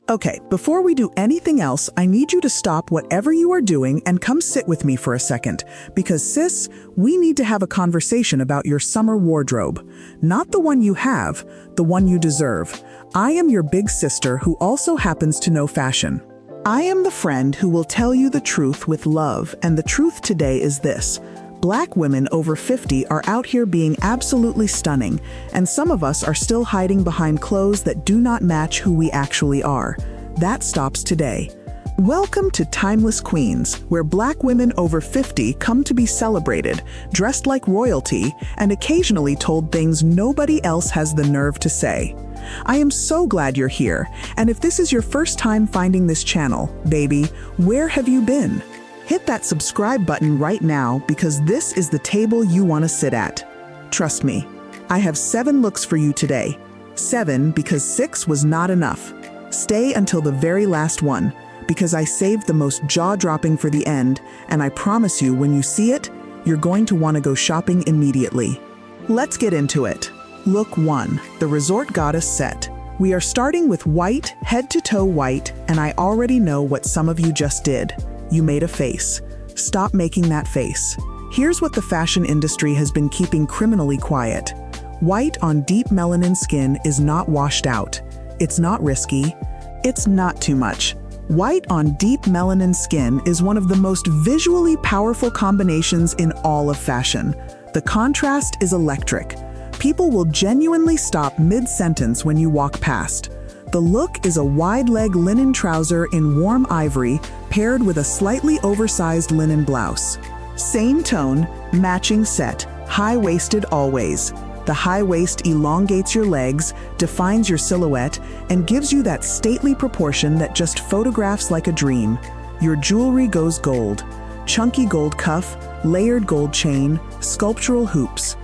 Okay, before we do anything else, I need you to stop whatever you are doing and come sit with me for a second. Because sis, we need to have a conversation about your summer wardrobe. Not the one you have, the one you deserve. I am your big sister who also happens to know fashion. I am the friend who will tell you the truth with love, and the truth today is this. Black women over 50 are out here being absolutely stunning, and some of us are still hiding behind clothes that do not match who we actually are. That stops today. Welcome to Timeless Queens, where Black women over 50 come to be celebrated, dressed like royalty, and occasionally told things nobody else has the nerve to say. I am so glad you're here, and if this is your first time finding this channel, baby, where have you been? Hit that subscribe button right now because this is the table you want to sit at. Trust me, I have 7 looks for you today. 7 because 6 was not enough. Stay until the very last one because I saved the most jaw-dropping for the end, and I promise you when you see it, you're going to want to go shopping immediately. Let's get into it. Look 1, the Resort Goddess set. We are starting with white, head-to-toe white, and I already know what some of you just did. You made a face. Stop making that face. Here's what the fashion industry has been keeping criminally quiet. White on deep melanin skin is not washed out. It's not risky. It's not too much. White on deep melanin skin is one of the most visually powerful combinations in all of fashion. The contrast is electric. People will genuinely stop mid-sentence when you walk past. The look is a wide-leg linen trouser in warm ivory paired with a slightly oversized linen blouse. Same tone, matching set, high-waisted always. The high waist elongates your legs, defines your silhouette, and gives you that stately proportion that just photographs like a dream. Your jewelry goes gold. Chunky gold cuff, layered gold chain, sculptural hoops.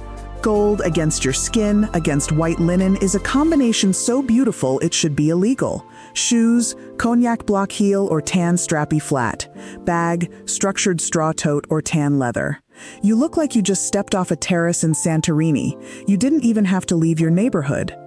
Gold against your skin, against white linen is a combination so beautiful it should be illegal. Shoes, cognac block heel or tan strappy flat. Bag, structured straw tote or tan leather. You look like you just stepped off a terrace in Santorini. You didn't even have to leave your neighborhood.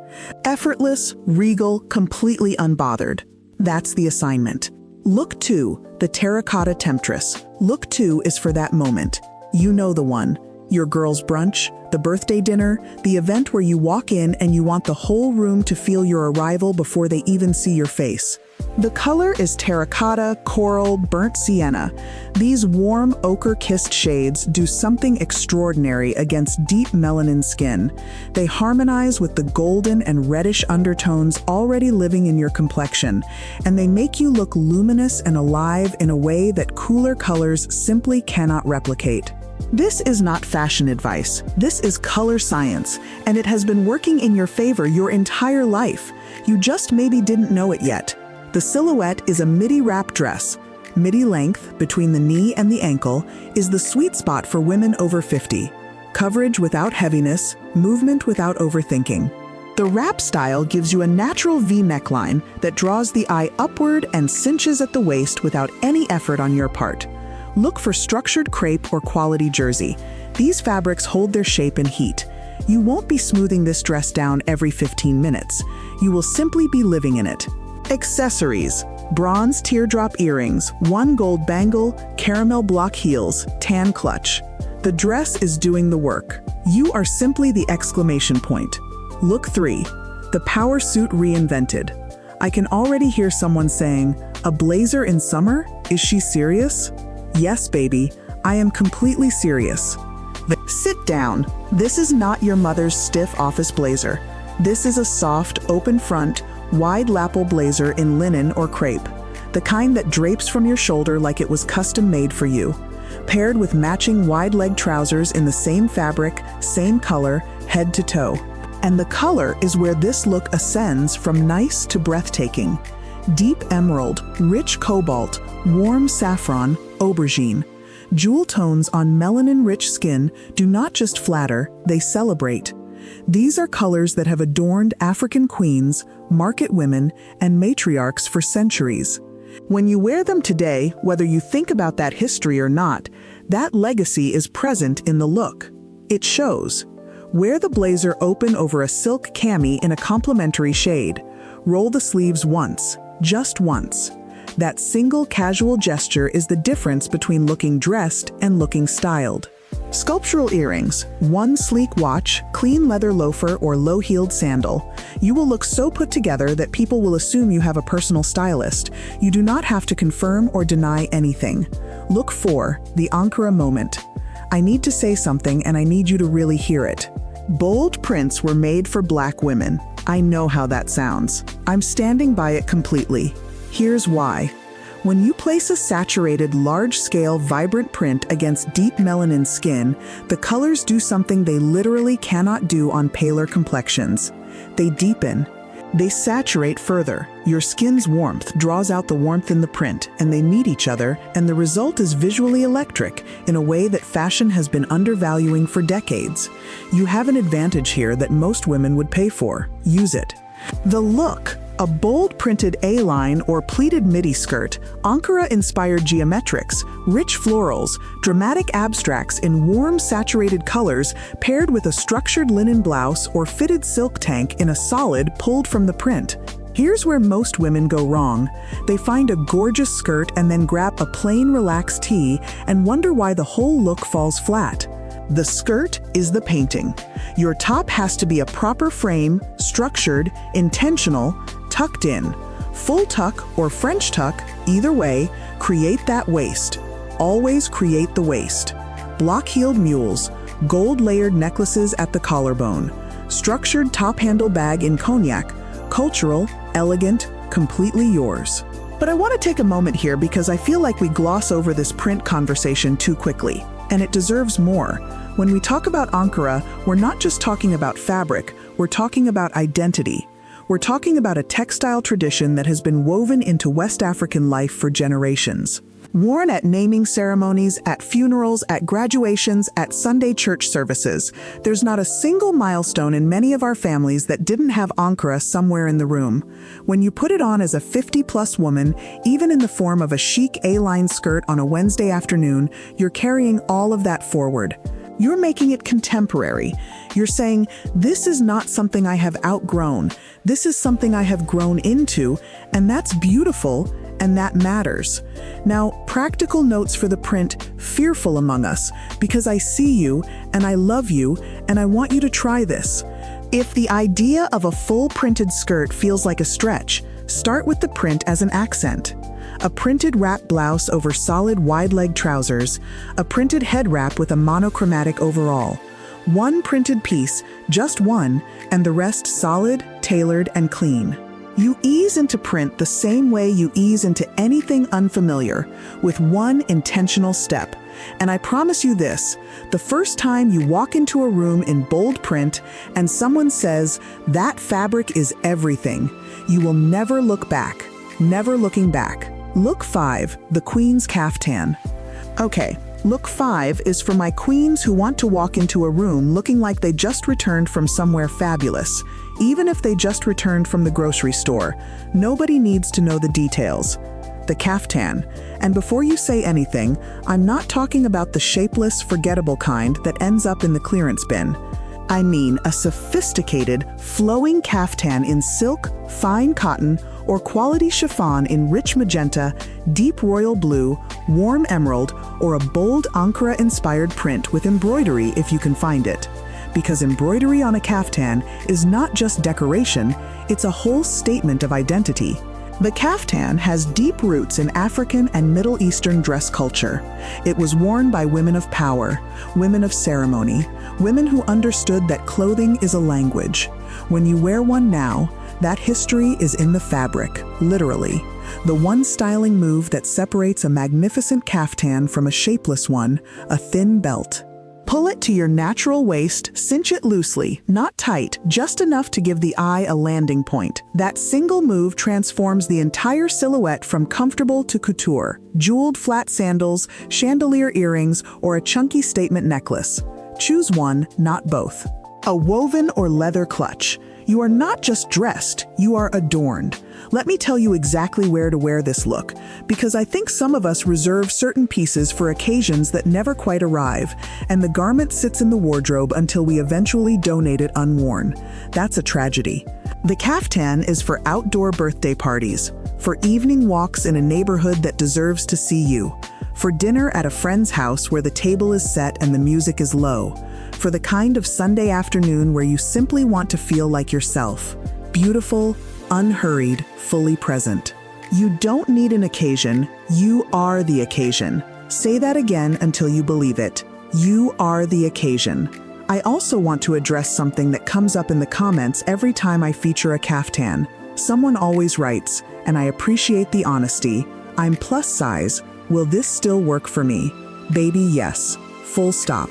Effortless, regal, completely unbothered. That's the assignment. Look 2, the Terracotta Temptress. Look 2 is for that moment. You know the one. Your girl's brunch, the birthday dinner, the event where you walk in and you want the whole room to feel your arrival before they even see your face. The color is terracotta, coral, burnt sienna. These warm, ochre-kissed shades do something extraordinary against deep melanin skin. They harmonize with the golden and reddish undertones already living in your complexion, and they make you look luminous and alive in a way that cooler colors simply cannot replicate. This is not fashion advice. This is color science, and it has been working in your favor your entire life. You just maybe didn't know it yet. The silhouette is a midi wrap dress. Midi length, between the knee and the ankle, is the sweet spot for women over 50. Coverage without heaviness, movement without overthinking. The wrap style gives you a natural V neckline that draws the eye upward and cinches at the waist without any effort on your part. Look for structured crepe or quality jersey. These fabrics hold their shape and heat. You won't be smoothing this dress down every 15 minutes. You will simply be living in it. Accessories: bronze teardrop earrings, 1 gold bangle, caramel block heels, tan clutch. The dress is doing the work. You are simply the exclamation point. Look 3, the power suit Reinvented. I can already hear someone saying, "A blazer in summer? Is she serious?" Yes, baby, I am completely serious. Sit down. This is not your mother's stiff office blazer. This is a soft, open front, wide lapel blazer in linen or crepe, the kind that drapes from your shoulder like it was custom made for you. Paired with matching wide leg trousers in the same fabric, same color, head to toe. And the color is where this look ascends from nice to breathtaking. Deep emerald, rich cobalt, warm saffron, aubergine. Jewel tones on melanin-rich skin do not just flatter, they celebrate. These are colors that have adorned African queens, market women, and matriarchs for centuries. When you wear them today, whether you think about that history or not, that legacy is present in the look. It shows. Wear the blazer open over a silk cami in a complementary shade. Roll the sleeves once. just once. That single casual gesture is the difference between looking dressed and looking styled. Sculptural earrings, one sleek watch, clean leather loafer, or low-heeled sandal. You will look so put together that people will assume you have a personal stylist. You do not have to confirm or deny anything. Look 4, the Ankara moment. I need to say something and I need you to really hear it. Bold prints were made for Black women. I know how that sounds. I'm standing by it completely. Here's why. When you place a saturated, large-scale, vibrant print against deep melanin skin, the colors do something they literally cannot do on paler complexions. They deepen. They saturate further. Your skin's warmth draws out the warmth in the print, and they meet each other, and the result is visually electric in a way that fashion has been undervaluing for decades. You have an advantage here that most women would pay for. Use it. The look. A bold printed A-line or pleated Midi skirt, Ankara-inspired geometrics, rich florals, dramatic abstracts in warm, saturated colors paired with a structured linen blouse or fitted silk tank in a solid pulled from the print. Here's where most women go wrong. They find a gorgeous skirt and then grab a plain, relaxed tee and wonder why the whole look falls flat. The skirt is the painting. Your top has to be a proper frame, structured, intentional, tucked in. Full tuck or French tuck, either way, create that waist. Always create the waist. Block-heeled mules, gold-layered necklaces at the collarbone, structured top-handle bag in cognac, cultural, elegant, completely yours. But I want to take a moment here because I feel like we gloss over this print conversation too quickly, and it deserves more. When we talk about Ankara, we're not just talking about fabric, we're talking about identity. We're talking about a textile tradition that has been woven into West African life for generations. Worn at naming ceremonies, at funerals, at graduations, at Sunday church services. There's not a single milestone in many of our families that didn't have Ankara somewhere in the room. When you put it on as a 50-plus woman, even in the form of a chic A-line skirt on a Wednesday afternoon, you're carrying all of that forward. You're making it contemporary. You're saying, this is not something I have outgrown. This is something I have grown into, and that's beautiful, and that matters. Now, practical notes for the print, fearful among us, because I see you, and I love you, and I want you to try this. If the idea of a full printed skirt feels like a stretch, start with the print as an accent. A printed wrap blouse over solid wide-leg trousers, a printed head wrap with a monochromatic overall. One printed piece, just one, and the rest solid, tailored, and clean. You ease into print the same way you ease into anything unfamiliar, with one intentional step. And I promise you this, the first time you walk into a room in bold print and someone says, that fabric is everything, you will never look back, never looking back. Look 5, the Queen's Caftan. Okay, look 5 is for my queens who want to walk into a room looking like they just returned from somewhere fabulous, even if they just returned from the grocery store. Nobody needs to know the details. The Caftan. And before you say anything, I'm not talking about the shapeless, forgettable kind that ends up in the clearance bin. I mean a sophisticated, flowing caftan in silk, fine cotton, or quality chiffon in rich magenta, deep royal blue, warm emerald, or a bold Ankara-inspired print with embroidery if you can find it. Because embroidery on a caftan is not just decoration, it's a whole statement of identity. The caftan has deep roots in African and Middle Eastern dress culture. It was worn by women of power, women of ceremony, women who understood that clothing is a language. When you wear one now, that history is in the fabric, literally. The one styling move that separates a magnificent caftan from a shapeless one, a thin belt. Pull it to your natural waist, cinch it loosely, not tight, just enough to give the eye a landing point. That single move transforms the entire silhouette from comfortable to couture. Jeweled flat sandals, chandelier earrings, or a chunky statement necklace. Choose one, not both. A woven or leather clutch. You are not just dressed, you are adorned. Let me tell you exactly where to wear this look, because I think some of us reserve certain pieces for occasions that never quite arrive, and the garment sits in the wardrobe until we eventually donate it unworn. That's a tragedy. The caftan is for outdoor birthday parties, for evening walks in a neighborhood that deserves to see you, for dinner at a friend's house where the table is set and the music is low, for the kind of Sunday afternoon where you simply want to feel like yourself, beautiful, unhurried, fully present. You don't need an occasion, you are the occasion. Say that again until you believe it. You are the occasion. I also want to address something that comes up in the comments every time I feature a caftan. Someone always writes, and I appreciate the honesty, "I'm plus size, will this still work for me?" Baby, yes. Full stop.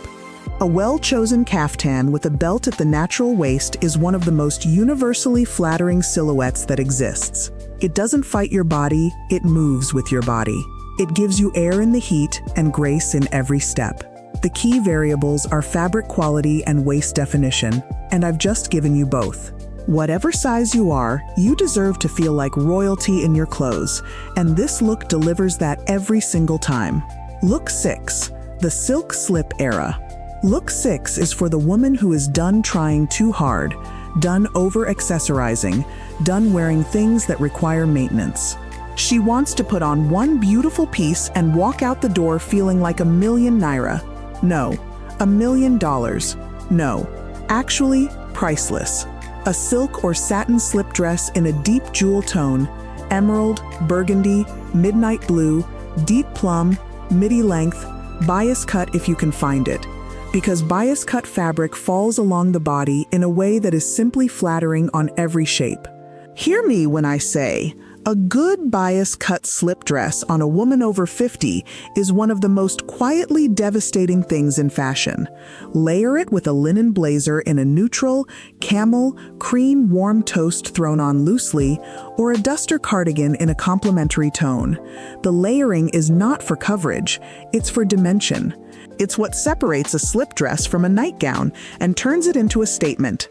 A well-chosen caftan with a belt at the natural waist is one of the most universally flattering silhouettes that exists. It doesn't fight your body, it moves with your body. It gives you air in the heat and grace in every step. The key variables are fabric quality and waist definition, and I've just given you both. Whatever size you are, you deserve to feel like royalty in your clothes, and this look delivers that every single time. Look 6, the silk slip era. Look 6 is for the woman who is done trying too hard, done over-accessorizing, done wearing things that require maintenance. She wants to put on one beautiful piece and walk out the door feeling like $1,000,000. No, $1,000,000. No, actually priceless. A silk or satin slip dress in a deep jewel tone, emerald, burgundy, midnight blue, deep plum, midi length, bias cut if you can find it. Because bias cut fabric falls along the body in a way that is simply flattering on every shape. Hear me when I say, a good bias cut slip dress on a woman over 50 is one of the most quietly devastating things in fashion. Layer it with a linen blazer in a neutral, camel, cream warm toast thrown on loosely, or a duster cardigan in a complementary tone. The layering is not for coverage, it's for dimension. It's what separates a slip dress from a nightgown and turns it into a statement.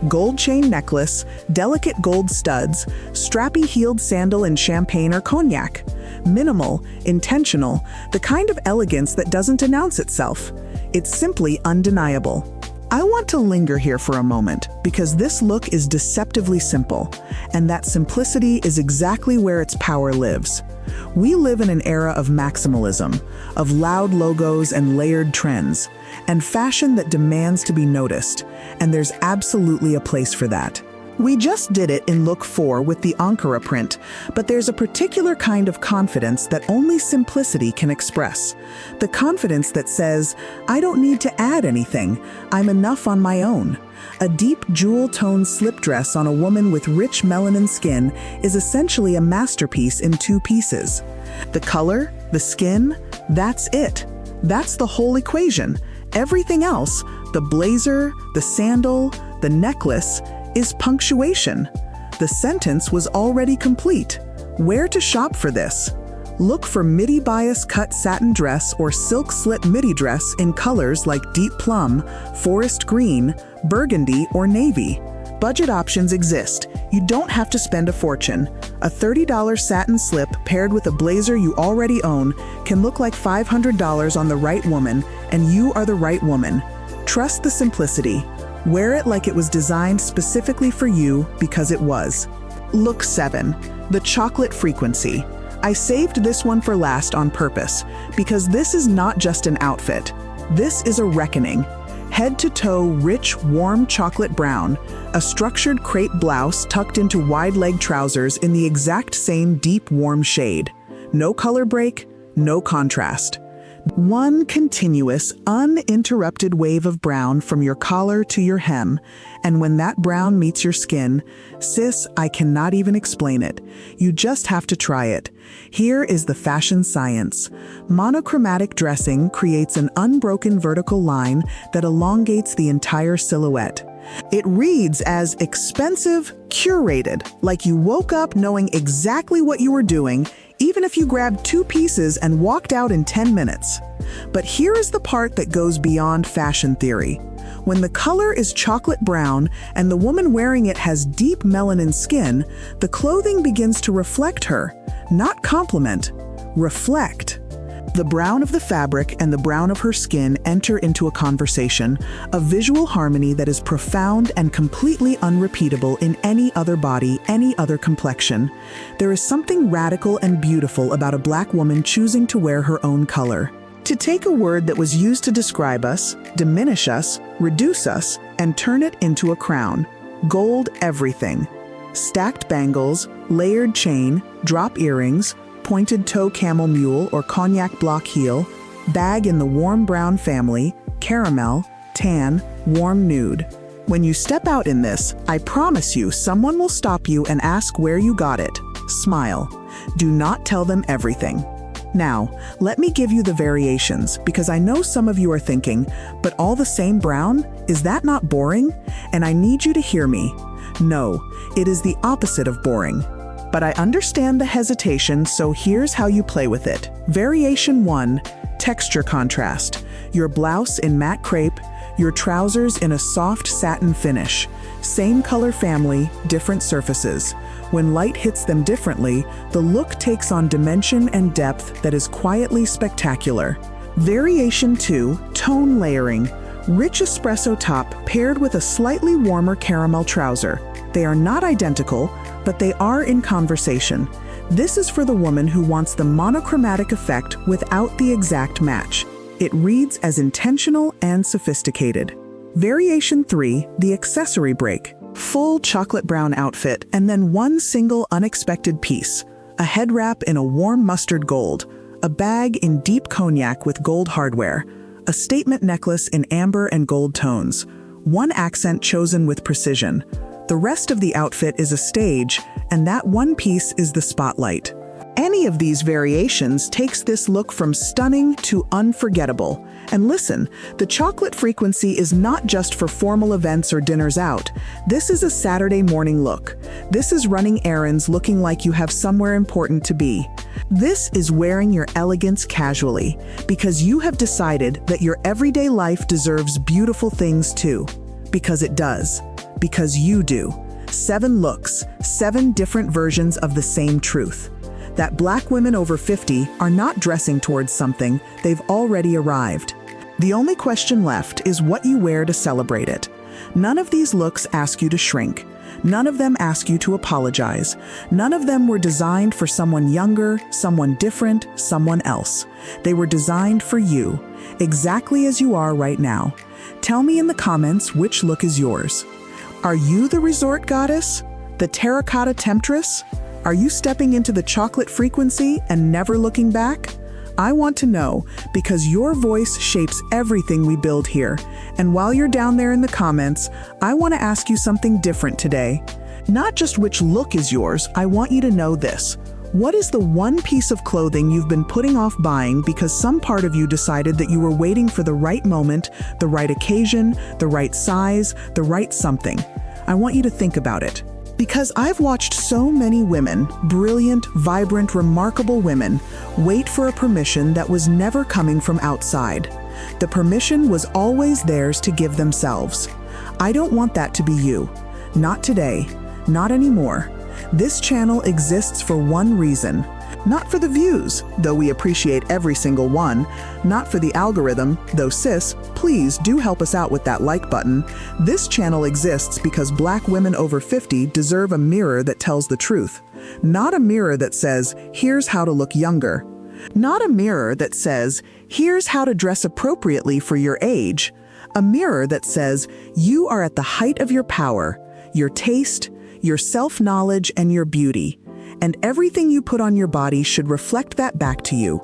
Gold chain necklace, delicate gold studs, strappy heeled sandal in champagne or cognac. Minimal, intentional, the kind of elegance that doesn't announce itself. It's simply undeniable. I want to linger here for a moment because this look is deceptively simple, and that simplicity is exactly where its power lives. We live in an era of maximalism, of loud logos and layered trends, and fashion that demands to be noticed, and there's absolutely a place for that. We just did it in look 4 with the Ankara print, but there's a particular kind of confidence that only simplicity can express. The confidence that says, I don't need to add anything, I'm enough on my own. A deep jewel-toned slip dress on a woman with rich melanin skin is essentially a masterpiece in 2 pieces. The color, the skin, that's it. That's the whole equation. Everything else, the blazer, the sandal, the necklace, is punctuation. The sentence was already complete. Where to shop for this? Look for midi bias cut satin dress or silk slip midi dress in colors like deep plum, forest green, burgundy, or navy. Budget options exist. You don't have to spend a fortune. A $30 satin slip paired with a blazer you already own can look like $500 on the right woman, and you are the right woman. Trust the simplicity. Wear it like it was designed specifically for you because it was. Look 7, the chocolate frequency. I saved this one for last on purpose because this is not just an outfit. This is a reckoning. Head to toe rich, warm chocolate brown, a structured crepe blouse tucked into wide leg trousers in the exact same deep warm shade. No color break, no contrast. One continuous, uninterrupted wave of brown from your collar to your hem, and when that brown meets your skin, sis, I cannot even explain it. You just have to try it. Here is the fashion science. Monochromatic dressing creates an unbroken vertical line that elongates the entire silhouette. It reads as expensive, curated, like you woke up knowing exactly what you were doing, even if you grabbed 2 pieces and walked out in 10 minutes. But here is the part that goes beyond fashion theory. When the color is chocolate brown and the woman wearing it has deep melanin skin, the clothing begins to reflect her, not complement, reflect. The brown of the fabric and the brown of her skin enter into a conversation, a visual harmony that is profound and completely unrepeatable in any other body, any other complexion. There is something radical and beautiful about a Black woman choosing to wear her own color. To take a word that was used to describe us, diminish us, reduce us, and turn it into a crown. Gold everything. Stacked bangles, layered chain, drop earrings, pointed toe camel mule or cognac block heel, bag in the warm brown family, caramel, tan, warm nude. When you step out in this, I promise you someone will stop you and ask where you got it. Smile. Do not tell them everything. Now, let me give you the variations, because I know some of you are thinking, but all the same brown? Is that not boring? And I need you to hear me. No, it is the opposite of boring. But I understand the hesitation, so here's how you play with it. Variation 1, texture contrast. Your blouse in matte crepe, your trousers in a soft satin finish. Same color family, different surfaces. When light hits them differently, the look takes on dimension and depth that is quietly spectacular. Variation 2, tone layering. Rich espresso top paired with a slightly warmer caramel trouser. They are not identical, but they are in conversation. This is for the woman who wants the monochromatic effect without the exact match. It reads as intentional and sophisticated. Variation 3, the accessory break. Full chocolate brown outfit and then one single unexpected piece. A head wrap in a warm mustard gold. A bag in deep cognac with gold hardware. A statement necklace in amber and gold tones. One accent chosen with precision. The rest of the outfit is a stage, and that one piece is the spotlight. Any of these variations takes this look from stunning to unforgettable. And listen, the chocolate frequency is not just for formal events or dinners out. This is a Saturday morning look. This is running errands looking like you have somewhere important to be. This is wearing your elegance casually, because you have decided that your everyday life deserves beautiful things too. Because it does. Because you do. 7 looks, 7 different versions of the same truth. That Black women over 50 are not dressing towards something, they've already arrived. The only question left is what you wear to celebrate it. None of these looks ask you to shrink. None of them ask you to apologize. None of them were designed for someone younger, someone different, someone else. They were designed for you, exactly as you are right now. Tell me in the comments which look is yours. Are you the resort goddess? The terracotta temptress? Are you stepping into the chocolate frequency and never looking back? I want to know, because your voice shapes everything we build here. And while you're down there in the comments, I want to ask you something different today. Not just which look is yours, I want you to know this. What is the one piece of clothing you've been putting off buying because some part of you decided that you were waiting for the right moment, the right occasion, the right size, the right something? I want you to think about it. Because I've watched so many women, brilliant, vibrant, remarkable women, wait for a permission that was never coming from outside. The permission was always theirs to give themselves. I don't want that to be you. Not today. Not anymore. This channel exists for one reason. Not for the views, though we appreciate every single one. Not for the algorithm, though sis, please do help us out with that like button. This channel exists because Black women over 50 deserve a mirror that tells the truth. Not a mirror that says, here's how to look younger. Not a mirror that says, here's how to dress appropriately for your age. A mirror that says, you are at the height of your power, your taste, your self-knowledge, and your beauty. And everything you put on your body should reflect that back to you.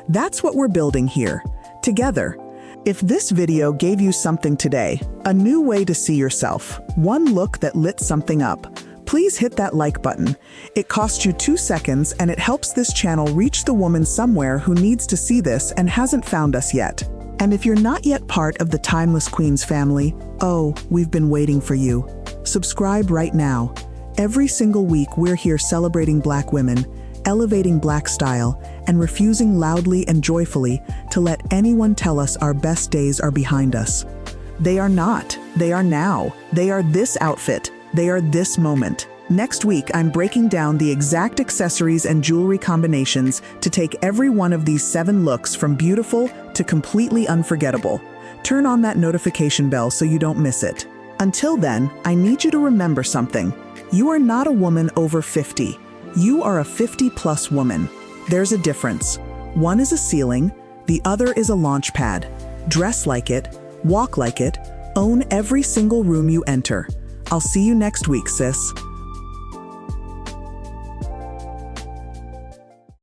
That's what we're building here, together. If this video gave you something today, a new way to see yourself, one look that lit something up, please hit that like button. It costs you 2 seconds and it helps this channel reach the woman somewhere who needs to see this and hasn't found us yet. And if you're not yet part of the Timeless Queens family, oh, we've been waiting for you. Subscribe right now. Every single week, we're here celebrating Black women, elevating Black style, and refusing loudly and joyfully to let anyone tell us our best days are behind us. They are not. They are now. They are this outfit. They are this moment. Next week, I'm breaking down the exact accessories and jewelry combinations to take every one of these 7 looks from beautiful to completely unforgettable. Turn on that notification bell so you don't miss it. Until then, I need you to remember something. You are not a woman over 50. You are a 50-plus woman. There's a difference. One is a ceiling, the other is a launch pad. Dress like it, walk like it, own every single room you enter. I'll see you next week, sis.